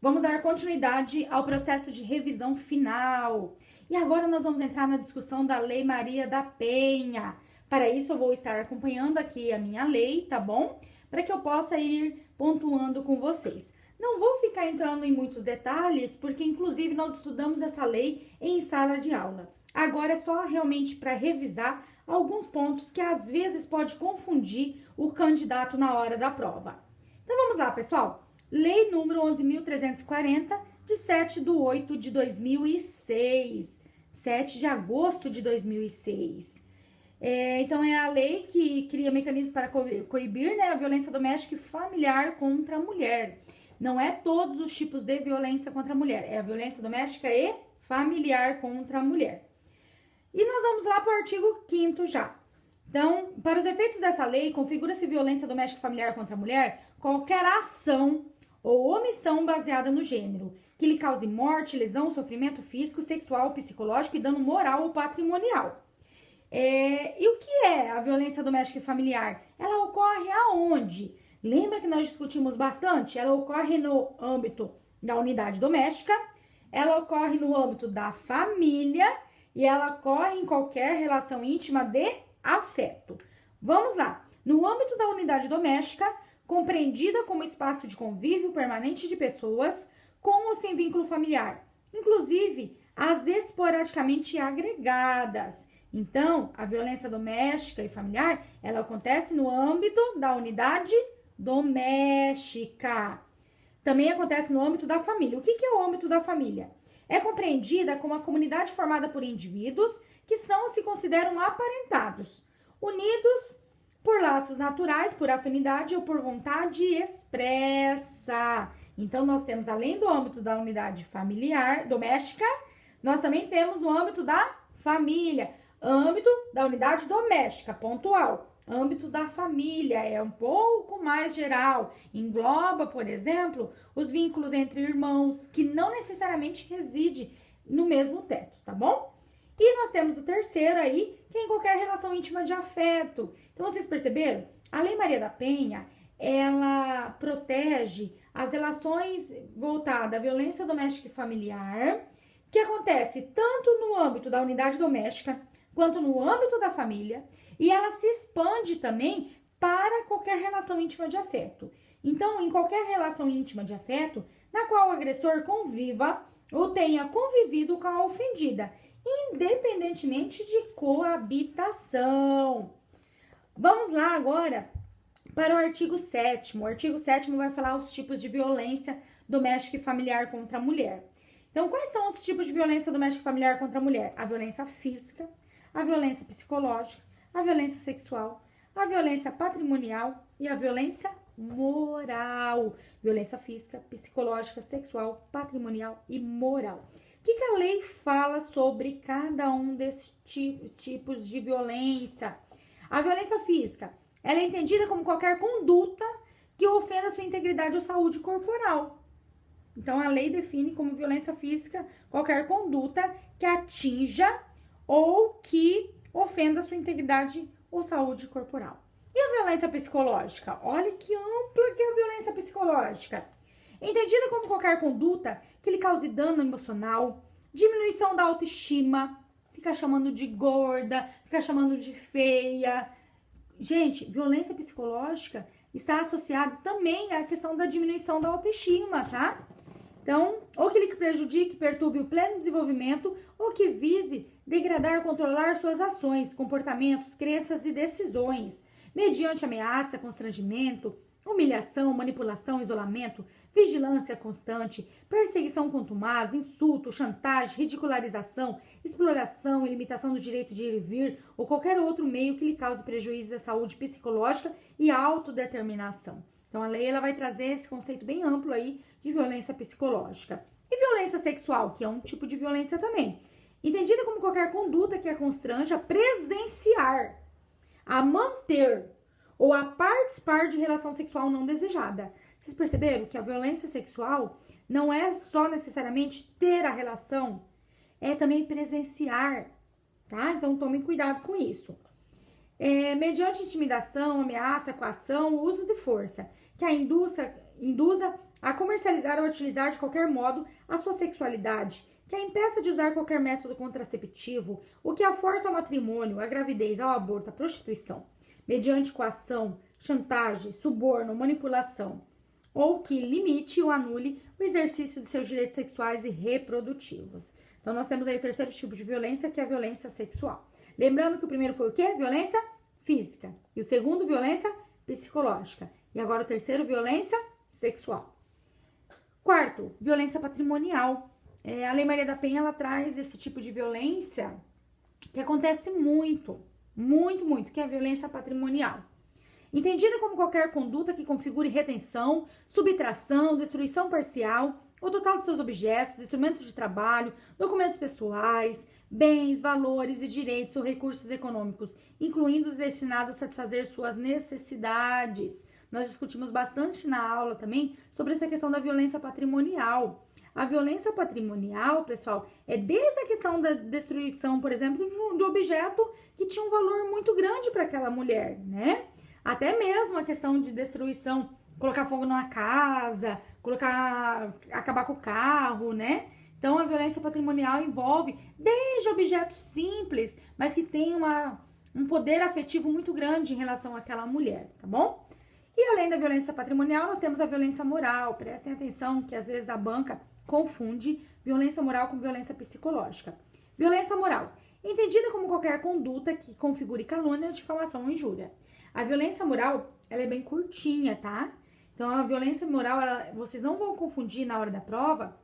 Vamos dar continuidade ao processo de revisão final. E agora nós vamos entrar na discussão da Lei Maria da Penha. Para isso, eu vou estar acompanhando aqui a minha lei, tá bom? Para que eu possa ir pontuando com vocês. Não vou ficar entrando em muitos detalhes, porque inclusive nós estudamos essa lei em sala de aula. Agora é só realmente para revisar alguns pontos que às vezes pode confundir o candidato na hora da prova. Então vamos lá, pessoal. Lei número 11.340, de 7/8/2006. 7 de agosto de 2006. Então, é a lei que cria mecanismos para coibir, né, a violência doméstica e familiar contra a mulher. Não é todos os tipos de violência contra a mulher, é a violência doméstica e familiar contra a mulher. E nós vamos lá para o artigo 5º já. Então, para os efeitos dessa lei, configura-se violência doméstica e familiar contra a mulher qualquer ação ou omissão baseada no gênero, que lhe cause morte, lesão, sofrimento físico, sexual, psicológico e dano moral ou patrimonial. E o que é a violência doméstica e familiar? Ela ocorre aonde? Lembra que nós discutimos bastante? Ela ocorre no âmbito da unidade doméstica, ela ocorre no âmbito da família e ela ocorre em qualquer relação íntima de afeto. Vamos lá. No âmbito da unidade doméstica, compreendida como espaço de convívio permanente de pessoas com ou sem vínculo familiar, inclusive as esporadicamente agregadas. Então, a violência doméstica e familiar, ela acontece no âmbito da unidade doméstica. Também acontece no âmbito da família. O que é o âmbito da família? É compreendida como a comunidade formada por indivíduos que são ou se consideram aparentados, unidos por laços naturais, por afinidade ou por vontade expressa. Então, nós temos, além do âmbito da unidade familiar, doméstica, nós também temos no âmbito da família, âmbito da unidade doméstica, pontual. Âmbito da família é um pouco mais geral. Engloba, por exemplo, os vínculos entre irmãos, que não necessariamente residem no mesmo teto, tá bom? E nós temos o terceiro aí, que é em qualquer relação íntima de afeto. Então, vocês perceberam? A Lei Maria da Penha, ela protege as relações voltadas à violência doméstica e familiar, que acontece tanto no âmbito da unidade doméstica, quanto no âmbito da família, e ela se expande também para qualquer relação íntima de afeto. Então, em qualquer relação íntima de afeto, na qual o agressor conviva ou tenha convivido com a ofendida, independentemente de coabitação. Vamos lá agora para o artigo 7º. O artigo 7º vai falar os tipos de violência doméstica e familiar contra a mulher. Então, quais são os tipos de violência doméstica e familiar contra a mulher? A violência física, a violência psicológica, a violência sexual, a violência patrimonial e a violência moral. Violência física, psicológica, sexual, patrimonial e moral. O que a lei fala sobre cada um desses tipos de violência? A violência física, ela é entendida como qualquer conduta que ofenda a sua integridade ou saúde corporal. Então, a lei define como violência física qualquer conduta que atinja ou que ofenda a sua integridade ou saúde corporal. E a violência psicológica? Olha que ampla que é a violência psicológica. Entendida como qualquer conduta que lhe cause dano emocional, diminuição da autoestima, ficar chamando de gorda, ficar chamando de feia. Gente, violência psicológica está associada também à questão da diminuição da autoestima, tá? Então, ou que lhe prejudique, perturbe o pleno desenvolvimento, ou que vise degradar ou controlar suas ações, comportamentos, crenças e decisões, mediante ameaça, constrangimento, humilhação, manipulação, isolamento, vigilância constante, perseguição contumaz, insulto, chantagem, ridicularização, exploração e limitação do direito de ir e vir, ou qualquer outro meio que lhe cause prejuízo à saúde psicológica e à autodeterminação. Então, a lei ela vai trazer esse conceito bem amplo aí de violência psicológica. E violência sexual, que é um tipo de violência também. Entendida como qualquer conduta que a constrange a presenciar, a manter ou a participar de relação sexual não desejada. Vocês perceberam que a violência sexual não é só necessariamente ter a relação, é também presenciar, tá? Então, tomem cuidado com isso. Mediante intimidação, ameaça, coação, uso de força, que a induza induza a comercializar ou utilizar de qualquer modo a sua sexualidade, que a impeça de usar qualquer método contraceptivo, o que a força ao matrimônio, à gravidez, ao aborto, à prostituição, mediante coação, chantagem, suborno, manipulação, ou que limite ou anule o exercício de seus direitos sexuais e reprodutivos. Então, nós temos aí o terceiro tipo de violência, que é a violência sexual. Lembrando que o primeiro foi o quê? Violência física. E o segundo, violência psicológica. E agora o terceiro, violência sexual. Quarto, violência patrimonial. A Lei Maria da Penha, ela traz esse tipo de violência que acontece muito, que é a violência patrimonial. Entendida como qualquer conduta que configure retenção, subtração, destruição parcial ou total de seus objetos, instrumentos de trabalho, documentos pessoais, bens, valores e direitos ou recursos econômicos, incluindo os destinados a satisfazer suas necessidades. Nós discutimos bastante na aula também sobre essa questão da violência patrimonial. A violência patrimonial, pessoal, é desde a questão da destruição, por exemplo, de um objeto que tinha um valor muito grande para aquela mulher, né? Até mesmo a questão de destruição, colocar fogo numa casa, acabar com o carro, né? Então, a violência patrimonial envolve desde objetos simples, mas que tem um poder afetivo muito grande em relação àquela mulher, tá bom? E além da violência patrimonial, nós temos a violência moral. Prestem atenção que às vezes a banca confunde violência moral com violência psicológica. Violência moral, entendida como qualquer conduta que configure calúnia, difamação ou injúria. A violência moral, ela é bem curtinha, tá? Então, a violência moral, vocês não vão confundir na hora da prova,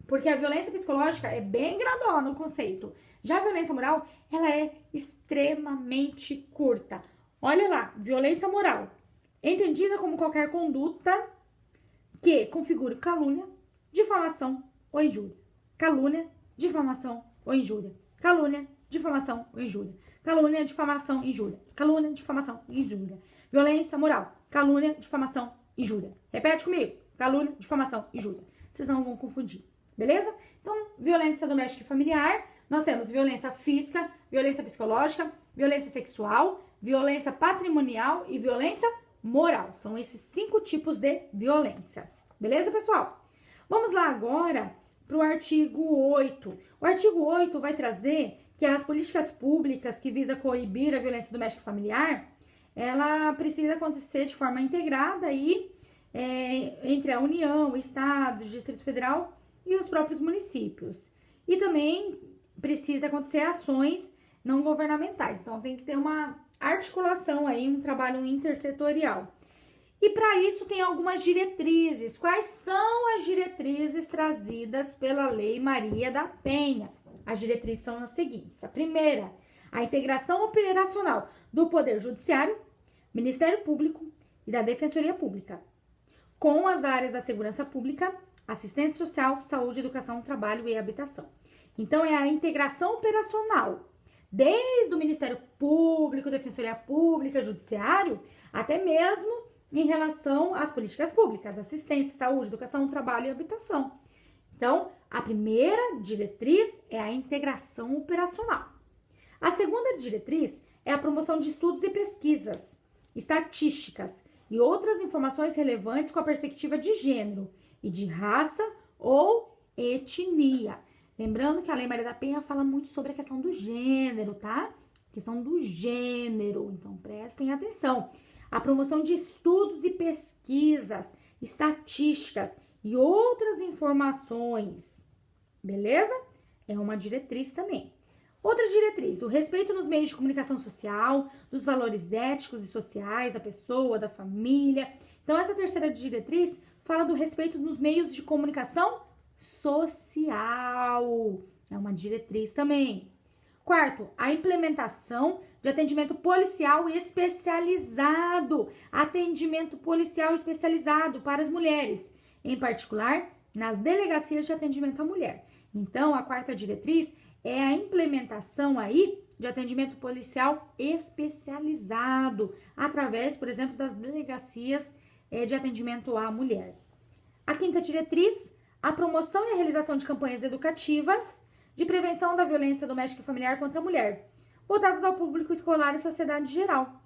porque a violência psicológica é bem grandona no conceito. Já a violência moral, ela é extremamente curta. Olha lá, violência moral, entendida como qualquer conduta que configure calúnia, difamação ou injúria. Calúnia, difamação ou injúria. Calúnia, difamação ou injúria. Calúnia, difamação, injúria. Calúnia, difamação, injúria. Violência moral. Calúnia, difamação, injúria. Repete comigo. Calúnia, difamação, injúria. Vocês não vão confundir. Beleza? Então, violência doméstica e familiar. Nós temos violência física, violência psicológica, violência sexual, violência patrimonial e violência moral. São esses 5 tipos de violência. Beleza, pessoal? Vamos lá agora para o artigo 8. O artigo 8 vai trazer que as políticas públicas que visam coibir a violência doméstica e familiar, ela precisa acontecer de forma integrada aí, entre a União, Estados, Distrito Federal e os próprios municípios. E também precisa acontecer ações não governamentais. Então, tem que ter uma articulação aí, um trabalho intersetorial. E para isso tem algumas diretrizes. Quais são as diretrizes trazidas pela Lei Maria da Penha? As diretrizes são as seguintes. A primeira, a integração operacional do Poder Judiciário, Ministério Público e da Defensoria Pública, com as áreas da segurança pública, assistência social, saúde, educação, trabalho e habitação. Então, é a integração operacional, desde o Ministério Público, Defensoria Pública, Judiciário, até mesmo em relação às políticas públicas, assistência, saúde, educação, trabalho e habitação. Então, a primeira diretriz é a integração operacional. A segunda diretriz é a promoção de estudos e pesquisas, estatísticas e outras informações relevantes com a perspectiva de gênero e de raça ou etnia. Lembrando que a Lei Maria da Penha fala muito sobre a questão do gênero, tá? Questão do gênero, então prestem atenção. A promoção de estudos e pesquisas, estatísticas e outras informações, beleza? É uma diretriz também. Outra diretriz, o respeito nos meios de comunicação social, dos valores éticos e sociais da pessoa, da família. Então, essa terceira diretriz fala do respeito nos meios de comunicação social. É uma diretriz também. Quarto, a implementação de atendimento policial especializado. Atendimento policial especializado para as mulheres, em particular nas delegacias de atendimento à mulher. Então, a quarta diretriz é a implementação aí de atendimento policial especializado, através, por exemplo, das delegacias de atendimento à mulher. A quinta diretriz, a promoção e a realização de campanhas educativas de prevenção da violência doméstica e familiar contra a mulher, voltadas ao público escolar e sociedade geral.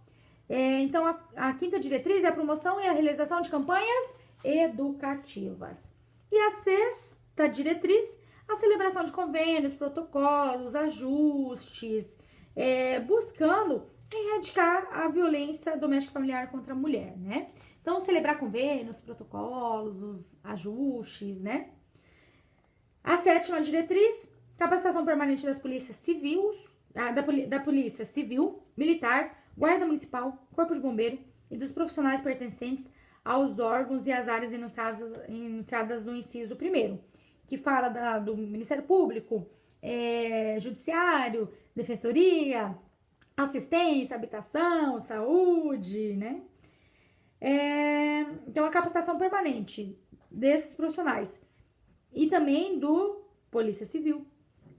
Então, a quinta diretriz é a promoção e a realização de campanhas educativas. E a sexta diretriz, a celebração de convênios, protocolos, ajustes, buscando erradicar a violência doméstica familiar contra a mulher, né? Então, celebrar convênios, protocolos, os ajustes, né? A sétima diretriz, capacitação permanente das polícias civis, da polícia civil, militar, guarda municipal, corpo de bombeiro e dos profissionais pertencentes aos órgãos e às áreas enunciadas no inciso 1º, que fala do Ministério Público, Judiciário, Defensoria, assistência, habitação, saúde, né? Então, a capacitação permanente desses profissionais e também do Polícia Civil,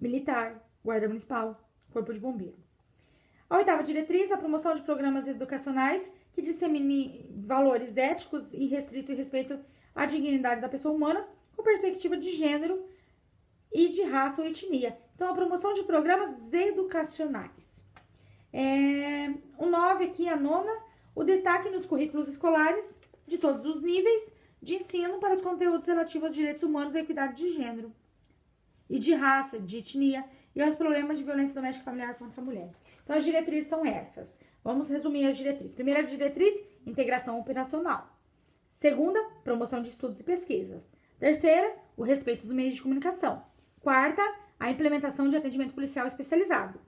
Militar, Guarda Municipal, Corpo de Bombeiro. A oitava diretriz, a promoção de programas educacionais que disseminem valores éticos e restrito e respeito à dignidade da pessoa humana com perspectiva de gênero e de raça ou etnia. Então, a promoção de programas educacionais. O 9 aqui, a nona, o destaque nos currículos escolares de todos os níveis de ensino para os conteúdos relativos aos direitos humanos e à equidade de gênero e de raça, de etnia e aos problemas de violência doméstica e familiar contra a mulher. Então, as diretrizes são essas. Vamos resumir as diretrizes. Primeira diretriz, integração operacional. Segunda, promoção de estudos e pesquisas. Terceira, o respeito dos meios de comunicação. Quarta, a implementação de atendimento policial especializado.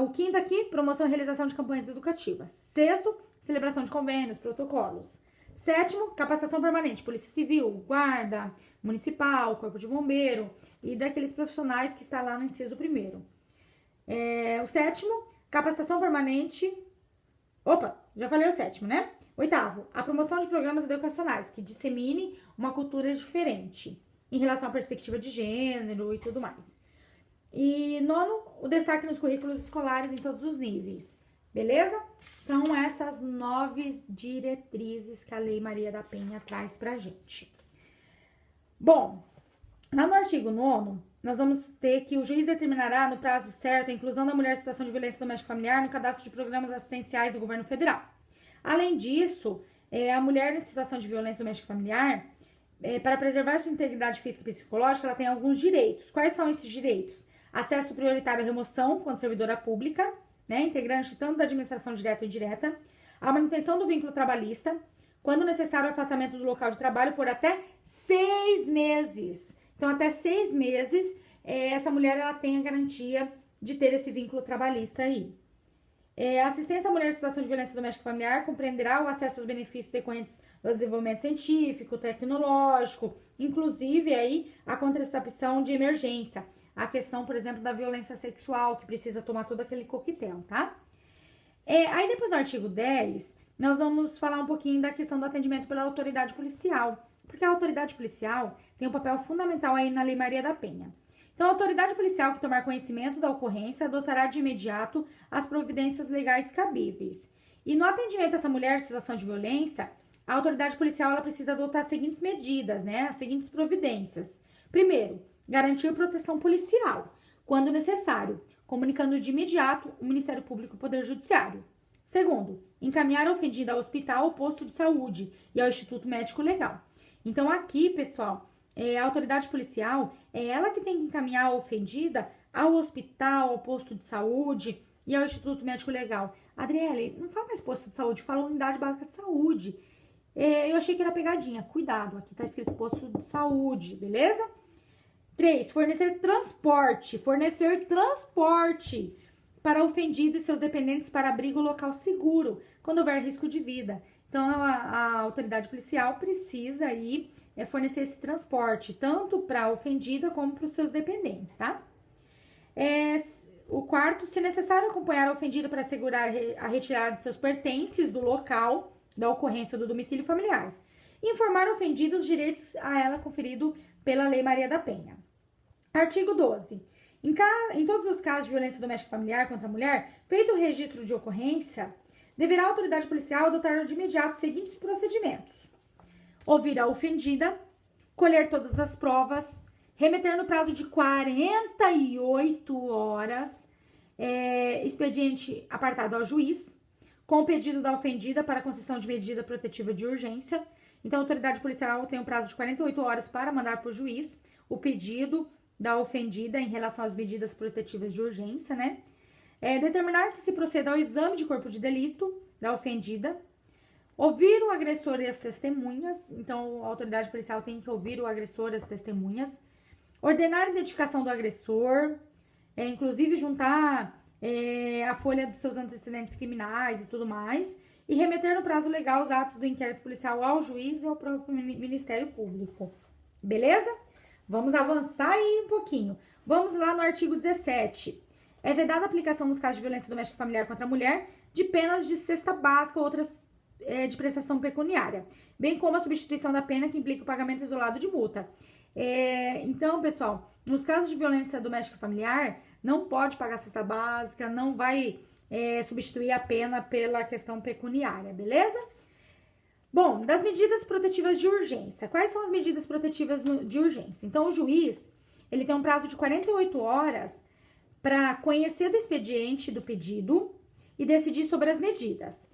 O quinto aqui, promoção e realização de campanhas educativas. Sexto, celebração de convênios, protocolos. Sétimo, capacitação permanente, Polícia Civil, Guarda Municipal, Corpo de Bombeiro e daqueles profissionais que está lá no inciso 1º. O sétimo, capacitação permanente... Opa, já falei o sétimo, né? Oitavo, a promoção de programas educacionais que dissemine uma cultura diferente em relação à perspectiva de gênero e tudo mais. E nono, o destaque nos currículos escolares em todos os níveis. Beleza? São essas 9 diretrizes que a Lei Maria da Penha traz pra gente. Bom, lá no artigo 9º, nós vamos ter que o juiz determinará no prazo certo a inclusão da mulher em situação de violência doméstica familiar no cadastro de programas assistenciais do governo federal. Além disso, a mulher em situação de violência doméstica familiar, para preservar sua integridade física e psicológica, ela tem alguns direitos. Quais são esses direitos? Acesso prioritário à remoção quando servidora pública, né, integrante tanto da administração direta ou indireta, a manutenção do vínculo trabalhista, quando necessário o afastamento do local de trabalho por até 6 meses. Então, até 6 meses, essa mulher ela tem a garantia de ter esse vínculo trabalhista aí. A assistência à mulher em situação de violência doméstica familiar compreenderá o acesso aos benefícios decorrentes do desenvolvimento científico, tecnológico, inclusive aí a contracepção de emergência. A questão, por exemplo, da violência sexual, que precisa tomar todo aquele coquetel, tá? Aí depois do artigo 10, nós vamos falar um pouquinho da questão do atendimento pela autoridade policial, porque a autoridade policial tem um papel fundamental aí na Lei Maria da Penha. Então, a autoridade policial que tomar conhecimento da ocorrência adotará de imediato as providências legais cabíveis. E no atendimento a essa mulher em situação de violência, a autoridade policial ela precisa adotar as seguintes medidas, né? As seguintes providências. Primeiro, garantir proteção policial, quando necessário, comunicando de imediato o Ministério Público e o Poder Judiciário. Segundo, encaminhar a ofendida ao hospital ou posto de saúde e ao Instituto Médico Legal. Então, aqui, pessoal, a autoridade policial é ela que tem que encaminhar a ofendida ao hospital, ao posto de saúde e ao Instituto Médico Legal. Adriele, não fala mais posto de saúde, fala unidade básica de saúde. Eu achei que era pegadinha. Cuidado, aqui tá escrito posto de saúde, beleza? 3. Fornecer transporte para a ofendida e seus dependentes para abrigo local seguro, quando houver risco de vida. Então, a autoridade policial precisa aí fornecer esse transporte, tanto para a ofendida como para os seus dependentes, tá? O quarto, se necessário, acompanhar a ofendida para assegurar a retirada de seus pertences do local da ocorrência do domicílio familiar. Informar a ofendida os direitos a ela conferido pela Lei Maria da Penha. Artigo 12. Em todos os casos de violência doméstica familiar contra a mulher, feito o registro de ocorrência, deverá a autoridade policial adotar de imediato os seguintes procedimentos: ouvir a ofendida, colher todas as provas, remeter no prazo de 48 horas, expediente apartado ao juiz, com o pedido da ofendida para concessão de medida protetiva de urgência, Então, a autoridade policial tem um prazo de 48 horas para mandar para o juiz o pedido da ofendida em relação às medidas protetivas de urgência, né? Determinar que se proceda ao exame de corpo de delito da ofendida, ouvir o agressor e as testemunhas, então a autoridade policial tem que ouvir o agressor e as testemunhas, ordenar a identificação do agressor, inclusive juntar a folha dos seus antecedentes criminais e tudo mais, e remeter no prazo legal os atos do inquérito policial ao juiz e ao próprio Ministério Público. Beleza? Vamos avançar aí um pouquinho. Vamos lá no artigo 17. É vedada a aplicação nos casos de violência doméstica e familiar contra a mulher de penas de cesta básica ou outras de prestação pecuniária, bem como a substituição da pena que implica o pagamento isolado de multa. Então, pessoal, nos casos de violência doméstica e familiar, não pode pagar cesta básica, não vai substituir a pena pela questão pecuniária, beleza? Bom, das medidas protetivas de urgência. Quais são as medidas protetivas de urgência? Então, o juiz, ele tem um prazo de 48 horas para conhecer do expediente do pedido e decidir sobre as medidas.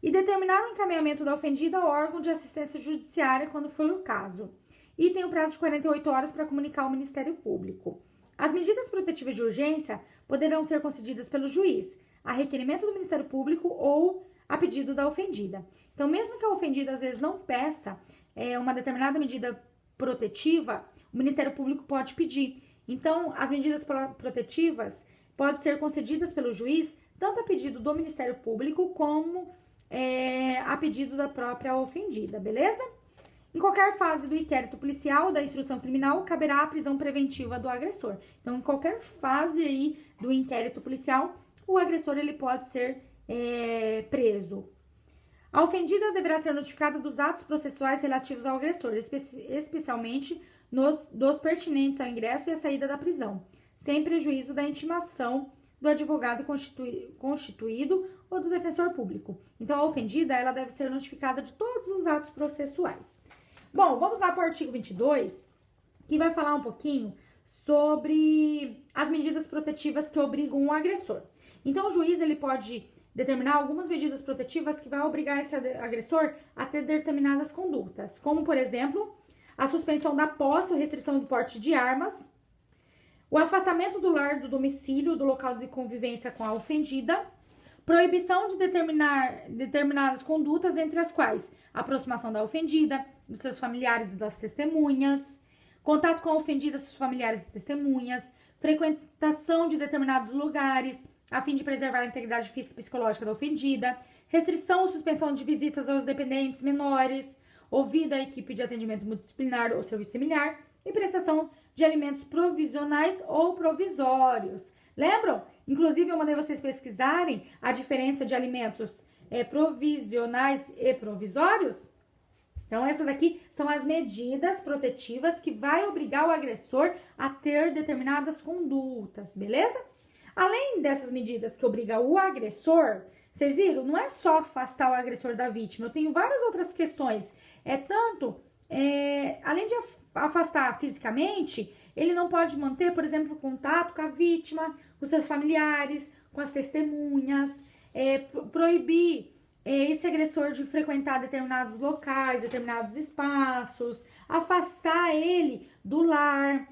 E determinar o encaminhamento da ofendida ao órgão de assistência judiciária, quando for o caso. E tem um prazo de 48 horas para comunicar ao Ministério Público. As medidas protetivas de urgência poderão ser concedidas pelo juiz, a requerimento do Ministério Público ou a pedido da ofendida. Então, mesmo que a ofendida, às vezes, não peça uma determinada medida protetiva, o Ministério Público pode pedir. Então, as medidas protetivas podem ser concedidas pelo juiz, tanto a pedido do Ministério Público, como a pedido da própria ofendida, beleza? Em qualquer fase do inquérito policial ou da instrução criminal, caberá a prisão preventiva do agressor. Então, em qualquer fase aí do inquérito policial, o agressor ele pode ser preso. A ofendida deverá ser notificada dos atos processuais relativos ao agressor, especialmente dos pertinentes ao ingresso e à saída da prisão, sem prejuízo da intimação do advogado constituído ou do defensor público. Então, a ofendida ela deve ser notificada de todos os atos processuais. Bom, vamos lá para o artigo 22, que vai falar um pouquinho sobre as medidas protetivas que obrigam o agressor. Então, o juiz ele pode determinar algumas medidas protetivas que vai obrigar esse agressor a ter determinadas condutas, como, por exemplo, a suspensão da posse ou restrição do porte de armas, o afastamento do lar, do domicílio, do local de convivência com a ofendida, proibição de determinadas condutas, entre as quais a aproximação da ofendida, dos seus familiares e das testemunhas, contato com a ofendida, seus familiares e testemunhas, frequentação de determinados lugares, a fim de preservar a integridade física e psicológica da ofendida, restrição ou suspensão de visitas aos dependentes menores, ouvida a equipe de atendimento multidisciplinar ou serviço similar, e prestação de alimentos provisionais ou provisórios. Lembram? Inclusive, eu mandei vocês pesquisarem a diferença de alimentos provisionais e provisórios. Então, essas daqui são as medidas protetivas que vai obrigar o agressor a ter determinadas condutas, beleza? Além dessas medidas que obrigam o agressor, vocês viram? Não é só afastar o agressor da vítima. Eu tenho várias outras questões. Além de afastar fisicamente, ele não pode manter, por exemplo, contato com a vítima, com seus familiares, com as testemunhas, proibir esse agressor de frequentar determinados locais, determinados espaços, afastar ele do lar,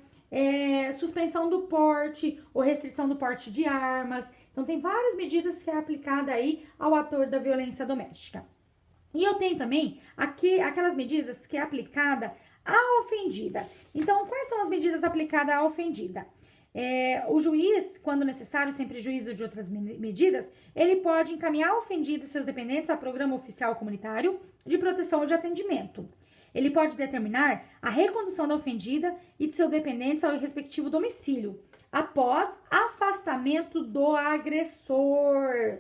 suspensão do porte ou restrição do porte de armas. Então, tem várias medidas que é aplicada aí ao ator da violência doméstica. E eu tenho também aqui aquelas medidas que é aplicada à ofendida. Então, quais são as medidas aplicadas à ofendida? O juiz, quando necessário, sem prejuízo de outras medidas, ele pode encaminhar a ofendida e seus dependentes a programa oficial comunitário de proteção ou de atendimento. Ele pode determinar a recondução da ofendida e de seus dependentes ao respectivo domicílio, após afastamento do agressor.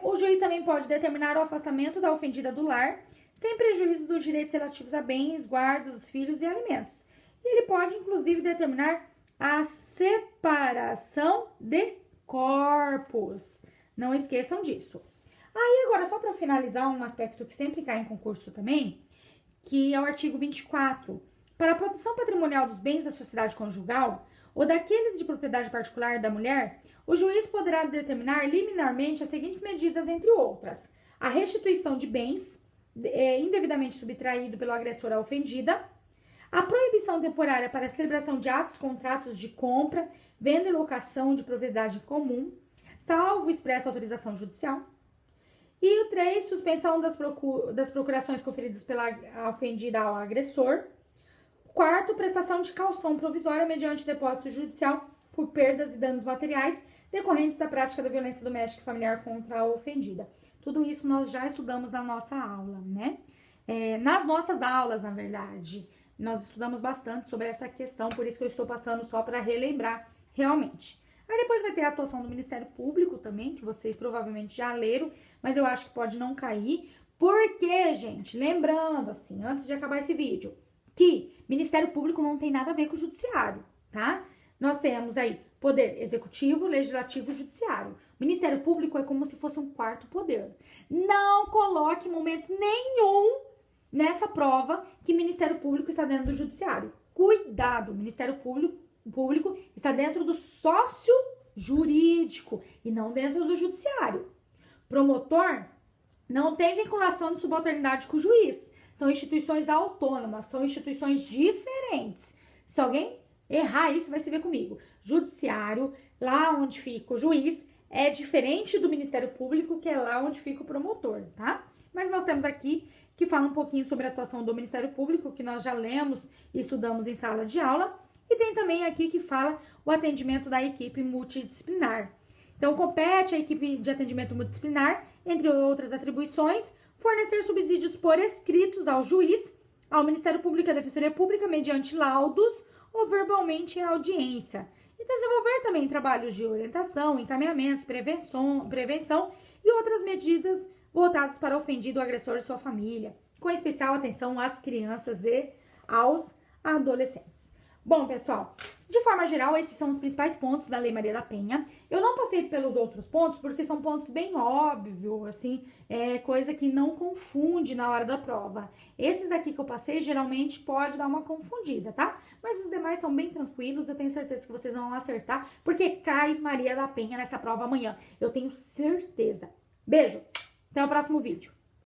O juiz também pode determinar o afastamento da ofendida do lar, sem prejuízo dos direitos relativos a bens, guarda dos filhos e alimentos. E ele pode, inclusive, determinar a separação de corpos. Não esqueçam disso. Aí, agora, só para finalizar, um aspecto que sempre cai em concurso também, que é o artigo 24. Para a proteção patrimonial dos bens da sociedade conjugal ou daqueles de propriedade particular da mulher, o juiz poderá determinar liminarmente as seguintes medidas, entre outras: a restituição de bens indevidamente subtraído pelo agressor à ofendida, a proibição temporária para a celebração de atos, contratos de compra, venda e locação de propriedade comum, salvo expressa autorização judicial. E o 3, suspensão das procurações conferidas pela ofendida ao agressor. 4, prestação de caução provisória mediante depósito judicial por perdas e danos materiais decorrentes da prática da violência doméstica e familiar contra a ofendida. Tudo isso nós já estudamos na nossa aula, né? Nas nossas aulas, na verdade, nós estudamos bastante sobre essa questão, por isso que eu estou passando só para relembrar realmente. Aí depois vai ter a atuação do Ministério Público também, que vocês provavelmente já leram, mas eu acho que pode não cair. Porque, gente, lembrando assim, antes de acabar esse vídeo, que Ministério Público não tem nada a ver com o Judiciário, tá? Nós temos aí poder executivo, legislativo e judiciário. O Ministério Público é como se fosse um quarto poder. Não coloque em momento nenhum nessa prova que Ministério Público está dentro do Judiciário. Cuidado, o Ministério Público está dentro do sócio jurídico e não dentro do Judiciário. Promotor não tem vinculação de subalternidade com o juiz. São instituições autônomas, são instituições diferentes. Se alguém errar isso, vai se ver comigo. Judiciário, lá onde fica o juiz, é diferente do Ministério Público, que é lá onde fica o promotor, tá? Mas nós temos aqui que fala um pouquinho sobre a atuação do Ministério Público, que nós já lemos e estudamos em sala de aula. E tem também aqui que fala o atendimento da equipe multidisciplinar. Então, compete à equipe de atendimento multidisciplinar, entre outras atribuições, fornecer subsídios por escritos ao juiz, ao Ministério Público e à Defensoria Pública, mediante laudos ou verbalmente em audiência. E desenvolver também trabalhos de orientação, encaminhamentos, prevenção e outras medidas voltadas para o ofendido, o agressor e sua família, com especial atenção às crianças e aos adolescentes. Bom, pessoal, de forma geral, esses são os principais pontos da Lei Maria da Penha. Eu não passei pelos outros pontos, porque são pontos bem óbvios, assim, coisa que não confunde na hora da prova. Esses daqui que eu passei, geralmente pode dar uma confundida, tá? Mas os demais são bem tranquilos, eu tenho certeza que vocês vão acertar, porque cai Maria da Penha nessa prova amanhã. Eu tenho certeza. Beijo, até o próximo vídeo.